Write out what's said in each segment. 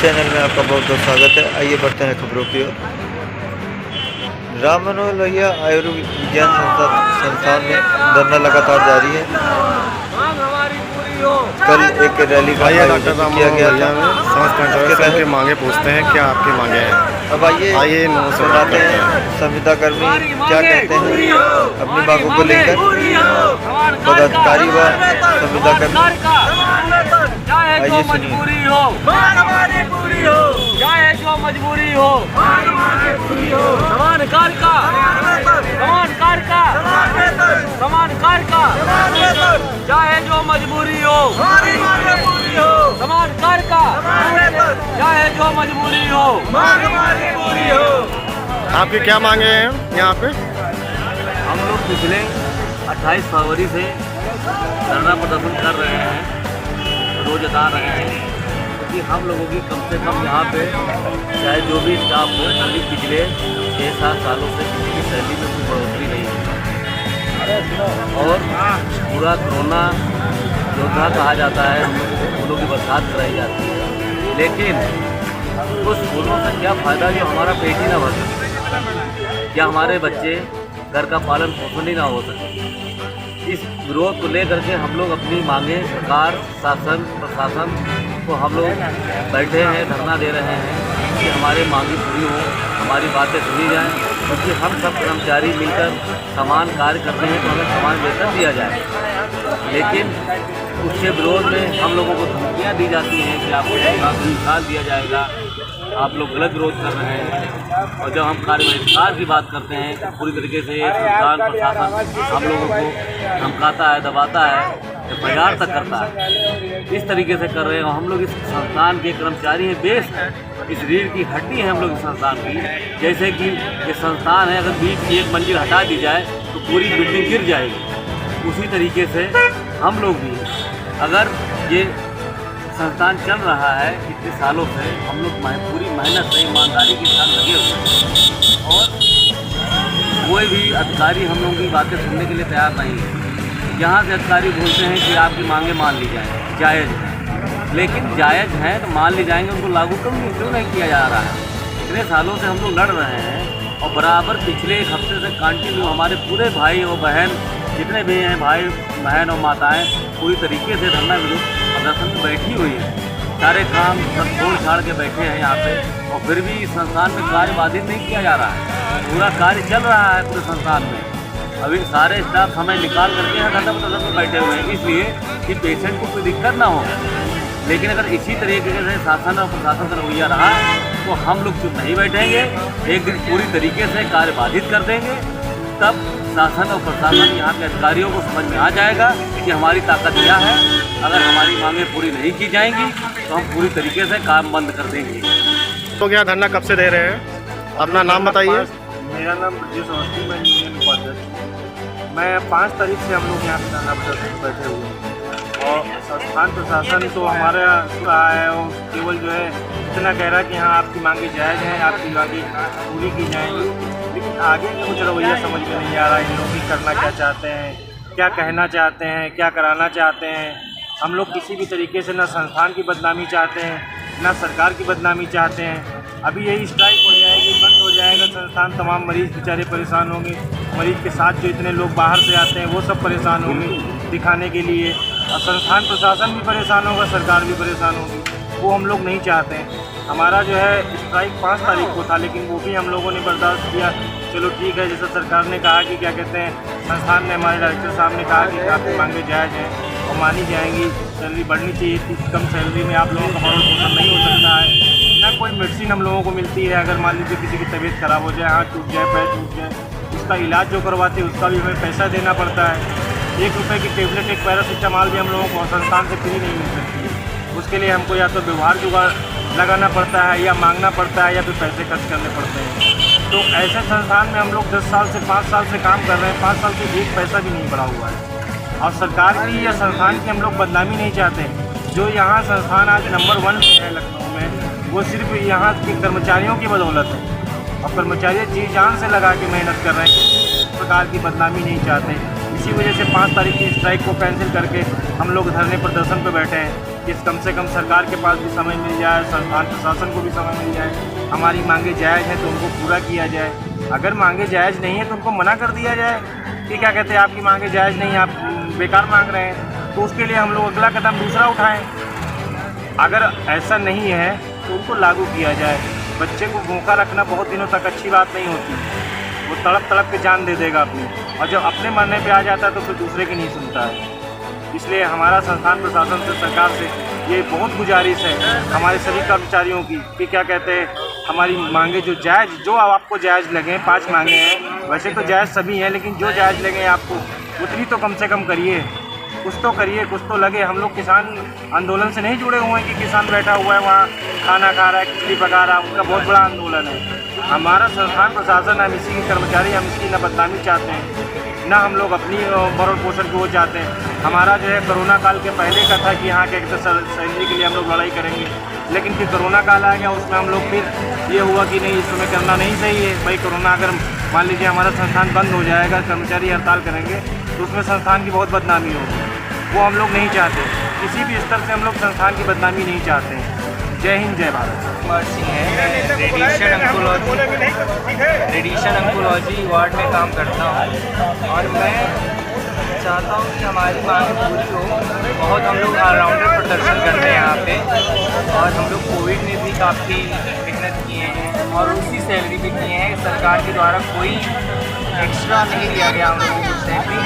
Channel में आपका बहुत बहुत स्वागत है। आइए बढ़ते हैं खबरों की ओर। राम मनोहर लोहिया आयुर्विज्ञान संस्थान में धरना लगातार जारी है। कल एक रैली का आयोजन किया गया था। सबके मांगे पूछते हैं, क्या आपकी मांगे हैं। अब आइए सुनाते हैं संविदा कर्मी क्या कहते हैं अपनी मांगों को लेकर। पदाधिकारी व संविदा कर्मी आइए सुनिए। चाहे जो मजबूरी हो, समान कार्य का, चाहे जो मजबूरी हो, समान कार्य का, चाहे जो मजबूरी हो। आपकी क्या मांगे हैं यहाँ पे? हम लोग पिछले 28 फरवरी से धरना प्रदर्शन कर रहे हैं, रोज अदा रहे हैं कि हम लोगों की कम से कम यहाँ पे चाहे जो भी स्टाफ हो, अभी पिछले 6-7 सालों से किसी की सैलरी में कोई बढ़ोतरी नहीं है और पूरा कोरोना योद्धा कहा जाता है। हम लोगों को फूलों की बरसात कराई जाती है, लेकिन उस फूलों से क्या फ़ायदा जो हमारा पेट ही ना भर सके, या हमारे बच्चे घर का पालन पोषण ही ना हो सके। इस विरोध को लेकर के हम लोग अपनी मांगे सरकार, शासन, प्रशासन को हम लोग बैठे हैं, धरना दे रहे हैं कि हमारी मांगी पूरी हो, हमारी बातें सुनी जाएं, क्योंकि हम सब कर्मचारी मिलकर समान कार्य करते हैं तो हमें समान वेतन दिया जाए। लेकिन उसके विरोध में हम लोगों को धमकियाँ दी जाती हैं कि आपको निकाल दिया जाएगा, आप लोग गलत विरोध कर रहे हैं। और जब हम कार्य बहिष्कार की बात करते हैं तो पूरी तरीके से सरकार, प्रशासन हम लोगों को धमकाता है, दबाता है, बाजार तक करता है। इस तरीके से कर रहे हैं। हम लोग इस संस्थान के कर्मचारी हैं, बेस इस रीढ़ की हड्डी है हम लोग इस संस्थान की। जैसे कि ये संस्थान है, अगर बीच की एक मंजिल हटा दी जाए तो पूरी बिल्डिंग गिर जाएगी, उसी तरीके से हम लोग भी हैं। अगर ये संस्थान चल रहा है इतने सालों से, हम लोग पूरी मेहनत से, ईमानदारी के साथ लगे हुए हैं और कोई भी अधिकारी हम लोगों की बातें सुनने के लिए तैयार नहीं है। यहाँ से अधिकारी बोलते हैं कि आपकी मांगे मान ली जाएँ, जायज़ है, लेकिन जायज़ हैं तो मान ली जाएंगे, उनको लागू क्यों नहीं किया जा रहा है। इतने सालों से हम लोग लड़ रहे हैं और बराबर पिछले एक हफ्ते से कंटिन्यू हमारे पूरे भाई और बहन जितने भी हैं, भाई बहन और माताएं पूरी तरीके से धरना प्रदर्शन में बैठी हुई है। सारे काम सब छोड़ छाड़ के बैठे हैं यहाँ पे, और फिर भी इस संस्थान में कार्य बाधित नहीं किया जा रहा है। पूरा कार्य चल रहा है पूरे संस्थान में। अभी सारे स्टाफ समय निकाल करके यहाँ धरना प्रदर्शन में बैठे हुए हैं, इसलिए कि पेशेंट को कोई दिक्कत ना हो। लेकिन अगर इसी तरीके से शासन और प्रशासन का रवैया रहा तो हम लोग चुप नहीं बैठेंगे, एक दिन पूरी तरीके से कार्य बाधित कर देंगे। तब शासन और प्रशासन, यहाँ के अधिकारियों को समझ में आ जाएगा कि हमारी ताकत क्या है। अगर हमारी मांगें पूरी नहीं की जाएंगी तो हम पूरी तरीके से काम बंद कर देंगे। तो क्या धरना कब से दे रहे हैं? अपना नाम बताइए। मेरा नाम ब्रजेश अवस्थी, मैं यूनियन उपाध्यक्ष। मैं 5 तारीख से हम लोग यहाँ पे धरना प्रदर्शन बैठे हुए हैं और संस्थान प्रशासन तो हमारा रहा है और केवल जो है इतना कह रहा है कि हाँ आपकी मांगे जायज़ हैं, आपकी मांगे पूरी की जाएंगी, लेकिन आगे का कुछ रवैया समझ में नहीं आ रहा है। इन लोग भी करना क्या चाहते हैं, क्या कहना चाहते हैं, क्या कराना चाहते हैं। हम लोग किसी भी तरीके से ना संस्थान की बदनामी चाहते हैं, ना सरकार की बदनामी चाहते हैं। अभी यही स्ट्राइक हो जाएगी, बंद हो जाएगा संस्थान, तमाम मरीज़ बेचारे परेशान होंगे। मरीज़ के साथ जो इतने लोग बाहर से आते हैं वो सब परेशान होंगे दिखाने के लिए, और संस्थान प्रशासन भी परेशान होगा, सरकार भी परेशान होगी। वो हम लोग नहीं चाहते हैं। हमारा जो है स्ट्राइक 5 तारीख को था, लेकिन वो भी हम लोगों ने बर्दाश्त किया। चलो ठीक है, जैसा सरकार ने कहा कि क्या कहते हैं, संस्थान ने, हमारे डायरेक्टर साहब ने कहा कि आपकी मांगे जायज़ हैं और मानी जाएंगी, सैलरी बढ़नी चाहिए थी। कम सैलरी में आप लोगों का भरण पोषण नहीं हो सकता है, ना कोई मेडिसिन हम लोगों को मिलती है। अगर मान लीजिए किसी की तबीयत ख़राब हो जाए, हाथ टूट जाए, पैर टूट जाए, उसका इलाज जो करवाते हैं उसका भी हमें पैसा देना पड़ता है। 1 रुपये की टेबलेट, एक पैरासीटामॉल भी हम लोगों को संस्थान से फ्री नहीं मिल सकती है। उसके लिए हमको या तो व्यवहार जुगाड़ लगाना पड़ता है, या मांगना पड़ता है, या फिर पैसे खर्च करने पड़ते हैं। तो ऐसे संस्थान में हम लोग 10 साल से 5 साल से काम कर रहे हैं, 5 साल से एक पैसा भी नहीं बढ़ा हुआ है। और सरकार की या संस्थान की हम लोग बदनामी नहीं चाहते। जो यहाँ संस्थान आज नंबर 1 है लखनऊ में, वो सिर्फ यहाँ के कर्मचारियों की बदौलत है, और कर्मचारी जी जान से लगा के मेहनत कर रहे हैं। प्रकार की बदनामी नहीं चाहते। इसी वजह से 5 तारीख की स्ट्राइक को कैंसिल करके हम लोग धरने प्रदर्शन पर बैठे हैं। कि कम से कम सरकार के पास भी समय मिल जाए, संस्थान प्रशासन को भी समय मिल जाए। हमारी मांगे जायज़ हैं तो उनको पूरा किया जाए। अगर मांगे जायज़ नहीं है तो उनको मना कर दिया जाए कि क्या कहते हैं आपकी मांगे जायज़ नहीं, आप बेकार मांग रहे हैं, तो उसके लिए हम लोग अगला कदम दूसरा उठाएं। अगर ऐसा नहीं है तो उनको लागू किया जाए। बच्चे को भूखा रखना बहुत दिनों तक अच्छी बात नहीं होती, वो तड़प तड़प के जान दे देगा अपनी, और जब अपने मरने पे आ जाता है तो फिर दूसरे की नहीं सुनता है। इसलिए हमारा संस्थान प्रशासन से, सरकार से ये बहुत गुजारिश है हमारे सभी कर्मचारियों की कि क्या कहते हैं हमारी मांगे जो जायज़, जो आपको जायज़ लगे, 5 मांगे हैं, वैसे तो जायज़ सभी हैं, लेकिन जो जायज़ लगे आपको उतनी तो कम से कम करिए, कुछ तो करिए, कुछ तो लगे। हम लोग किसान आंदोलन से नहीं जुड़े हुए हैं कि किसान बैठा हुआ है वहाँ खाना खा रहा है, खिचड़ी पका रहा है, उनका बहुत बड़ा आंदोलन है। हमारा संस्थान प्रशासन, हम इसी के कर्मचारी, हम इसकी न बदनामी चाहते हैं, ना हम लोग अपनी भरण पोषण को वो चाहते हैं। हमारा जो है कोरोना काल के पहले का था कि यहाँ के सैलरी के लिए हम लोग लड़ाई करेंगे, लेकिन फिर कोरोना काल आ गया, उसमें हम लोग फिर ये हुआ कि नहीं, इस समय करना नहीं सही है भाई। कोरोना अगर मान लीजिए हमारा संस्थान बंद हो जाएगा, कर्मचारी हड़ताल करेंगे, तो उसमें संस्थान की बहुत बदनामी होगी, वो हम लोग नहीं चाहते। किसी भी स्तर से हम लोग संस्थान की बदनामी नहीं चाहते हैं। जय हिंद, जय भारत। कुमार सिंह है, मैं रेडिएशन अंकोलॉजी वार्ड में काम करता हूँ और मैं चाहता हूँ कि हमारी मांग पूरी हो। बहुत हम लोग ऑलराउंडर प्रदर्शन करते हैं यहाँ पे, और हम लोग कोविड में भी काफ़ी मेहनत किए हैं और उसी सैलरी भी किए हैं। सरकार के द्वारा कोई एक्स्ट्रा नहीं दिया गया हम लोगों को सैलरी।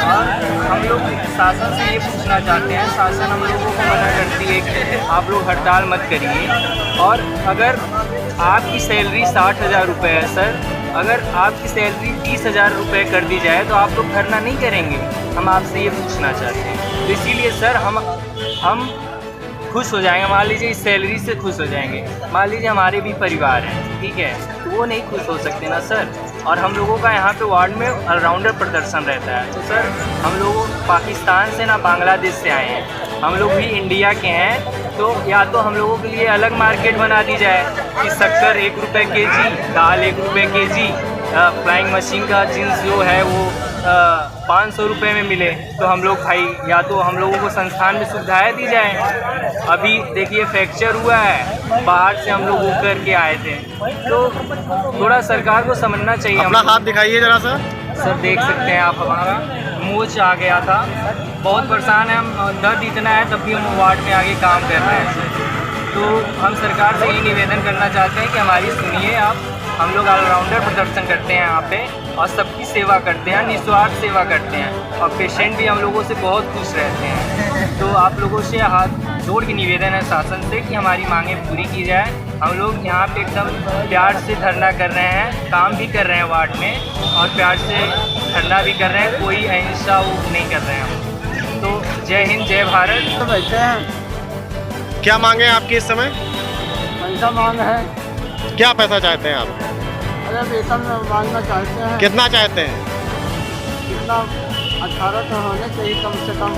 और हम लोग शासन से ये पूछना चाहते हैं, शासन हम लोगों को मना करती है कि आप लोग हड़ताल मत करिए, और अगर आपकी सैलरी 60,000 रुपये है सर, अगर आपकी सैलरी 20,000 रुपये कर दी जाए तो आप लोग धरना नहीं करेंगे? हम आपसे ये पूछना चाहते हैं। तो इसीलिए सर हम खुश हो जाएंगे, मान लीजिए इस सैलरी से खुश हो जाएंगे। मान लीजिए हमारे भी परिवार हैं, ठीक है, तो वो नहीं खुश हो सकते ना सर। और हम लोगों का यहाँ पे वार्ड में ऑलराउंडर प्रदर्शन रहता है। तो सर हम लोग पाकिस्तान से ना बांग्लादेश से आए हैं, हम लोग भी इंडिया के हैं, तो या तो हम लोगों के लिए अलग मार्केट बना दी जाए कि शक्कर 1 रुपये kg, दाल 1 रुपये kg, फ्लाइंग मशीन का जींस जो है वो 500 रुपये में मिले। तो हम लोग भाई, या तो हम लोगों को संस्थान में सुविधाएं दी जाए। अभी देखिए फ्रैक्चर हुआ है, बाहर से हम लोग होकर के आए थे, तो थोड़ा सरकार को समझना चाहिए। अपना हाथ दिखाइए जरा सा। सर देख सकते हैं आप, हमारा मोच आ गया था, बहुत परेशान है हम, दर्द इतना है तब भी हम वार्ड में आगे काम कर रहे हैं सर। तो हम सरकार से ये निवेदन करना चाहते हैं कि हमारी सुनिए आप। हम लोग ऑलराउंडर प्रदर्शन करते हैं यहाँ पे और सबकी सेवा करते हैं, निस्वार्थ सेवा करते हैं, और पेशेंट भी हम लोगों से बहुत खुश रहते हैं। तो आप लोगों से हाथ जोड़ के निवेदन है शासन से कि हमारी मांगें पूरी की जाए। हम लोग यहाँ पे एकदम प्यार से धरना कर रहे हैं, काम भी कर रहे हैं वार्ड में, और प्यार से धरना भी कर रहे हैं, कोई अहिंसा वो नहीं कर रहे हैं हम। तो जय हिंद, जय भारत। तो बैठे हैं, क्या मांगे हैं आपकी इस समय? पैसा मांग है। क्या पैसा चाहते हैं आप? अरे वेतन मांगना चाहते हैं। कितना चाहते हैं? कितना 18 तो होने चाहिए कम से कम।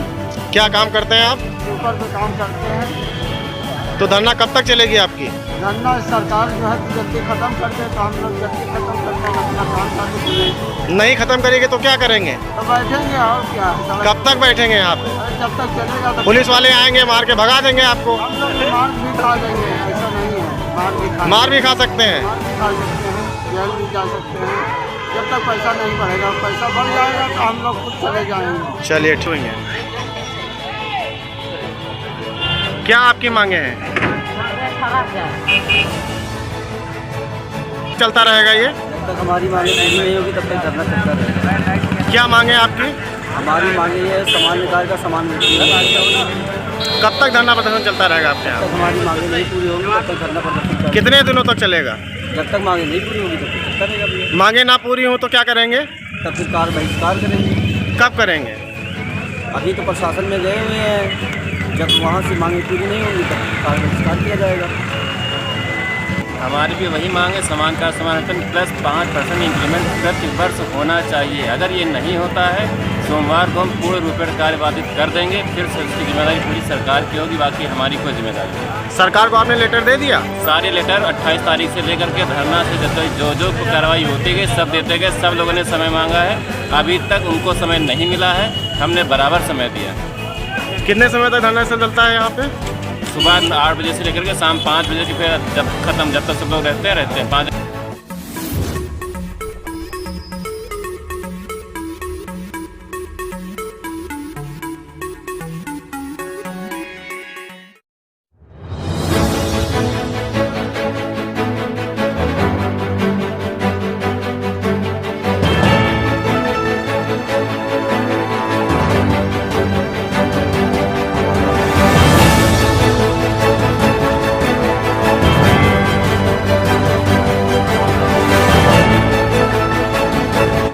क्या काम करते हैं आप? ऊपर पे काम करते हैं। तो धरना कब तक चलेगी आपकी? धरना सरकार जो है जल्दी ख़त्म कर दे तो हम लोग जल्दी ख़त्म करते हैं अपना काम करने। नहीं ख़त्म करेंगे तो क्या करेंगे? तो बैठेंगे और क्या। कब तक बैठेंगे यहाँ पे? अरे जब तक चलेगा तो पुलिस वाले आएंगे, मार के भगा देंगे आपको? हम लोग मार भी खा देंगे, ऐसा नहीं है। मार भी खा सकते हैं? मार भी खा सकते हैं, जेल भी जा सकते हैं। जब तक पैसा नहीं बढ़ेगा, पैसा बढ़ जाएगा तो हम लोग खुद चले जाएंगे। चलिए ठीक है। क्या आपकी मांगे हैं? चलता रहेगा ये? जब तक हमारी मांगे पूरी नहीं होगी तब तक धरना चलता रहेगा। क्या मांगे आपकी? हमारी मांगे ये सामान निकाल का सामान मिलती है। कब तक धरना प्रदर्शन चलता रहेगा आपके यहाँ? जब तक हमारी मांगे नहीं पूरी होगी तब तक धरना प्रदर्शन चलेगा। कितने दिनों तक चलेगा? जब तक मांगे नहीं पूरी होगी तब तक चलता रहेगा भैया। मांगे ना पूरी हो तो क्या करेंगे? तब फिर बहिष्कार करेंगे। कब करेंगे? अभी तो प्रशासन में गए हुए हैं, जब वहाँ से मांगे पूरी नहीं होंगी तब बहिष्कार किया जाएगा। हमारी भी वही मांग है, समान का समान प्लस 5% इंक्रीमेंट प्रति वर्ष होना चाहिए। अगर ये नहीं होता है, सोमवार को हम पूर्ण रूप से कार्य बाधित कर देंगे। फिर उसकी जिम्मेदारी पूरी सरकार की होगी, बाकी हमारी कोई जिम्मेदारी नहीं। सरकार को आपने लेटर दे दिया? सारे लेटर 28 तारीख से लेकर के धरना से जो कार्रवाई होती गई सब देते गए। सब लोगों ने समय मांगा है, अभी तक उनको समय नहीं मिला है, हमने बराबर समय दिया। कितने समय तक धरना स्थल चलता है यहाँ पे? सुबह 8 बजे से लेकर के शाम 5 बजे की, फिर जब तक सब लोग रहते हैं 5